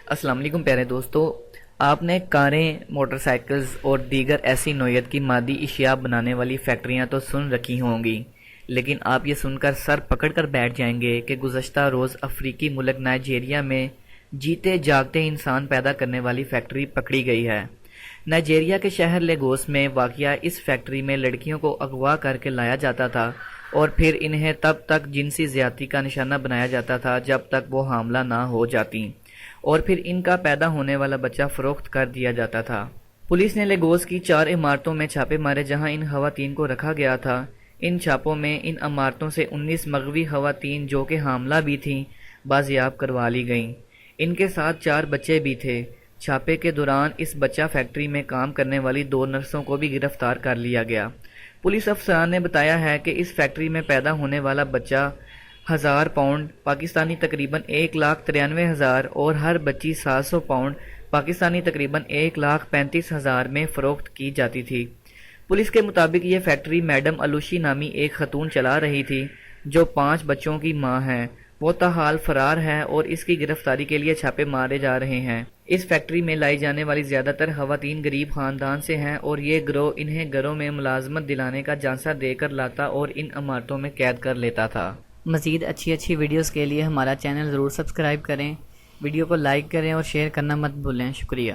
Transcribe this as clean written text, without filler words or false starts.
السلام علیکم پیارے دوستو، آپ نے کاریں، موٹر سائیکلز اور دیگر ایسی نوعیت کی مادی اشیاء بنانے والی فیکٹریاں تو سن رکھی ہوں گی، لیکن آپ یہ سن کر سر پکڑ کر بیٹھ جائیں گے کہ گزشتہ روز افریقی ملک نائجیریا میں جیتے جاگتے انسان پیدا کرنے والی فیکٹری پکڑی گئی ہے۔ نائجیریا کے شہر لیگوس میں واقع اس فیکٹری میں لڑکیوں کو اغوا کر کے لایا جاتا تھا اور پھر انہیں تب تک جنسی زیادتی کا نشانہ بنایا جاتا تھا جب تک وہ حاملہ نہ ہو جاتیں، اور پھر ان کا پیدا ہونے والا بچہ فروخت کر دیا جاتا تھا۔ پولیس نے لیگوس کی 4 عمارتوں میں چھاپے مارے جہاں ان خواتین کو رکھا گیا تھا۔ ان چھاپوں میں ان عمارتوں سے 19 مغوی خواتین جو کہ حاملہ بھی تھیں بازیاب کروا لی گئیں۔ ان کے ساتھ 4 بچے بھی تھے۔ چھاپے کے دوران اس بچہ فیکٹری میں کام کرنے والی 2 نرسوں کو بھی گرفتار کر لیا گیا۔ پولیس افسران نے بتایا ہے کہ اس فیکٹری میں پیدا ہونے والا بچہ 1000 پاؤنڈ پاکستانی تقریباً 1,93,000 اور ہر بچی 700 پاؤنڈ پاکستانی تقریباً 1,35,000 میں فروخت کی جاتی تھی۔ پولیس کے مطابق یہ فیکٹری میڈم الوشی نامی ایک خاتون چلا رہی تھی جو 5 بچوں کی ماں ہے۔ وہ تاحال فرار ہے اور اس کی گرفتاری کے لیے چھاپے مارے جا رہے ہیں۔ اس فیکٹری میں لائی جانے والی زیادہ تر خواتین غریب خاندان سے ہیں اور یہ گروہ انہیں گھروں میں ملازمت دلانے کا جھانسا دے کر لاتا اور ان عمارتوں میں قید کر لیتا تھا۔ مزید اچھی ویڈیوز کے لیے ہمارا چینل ضرور سبسکرائب کریں، ویڈیو کو لائک کریں اور شیئر کرنا مت بھولیں۔ شکریہ۔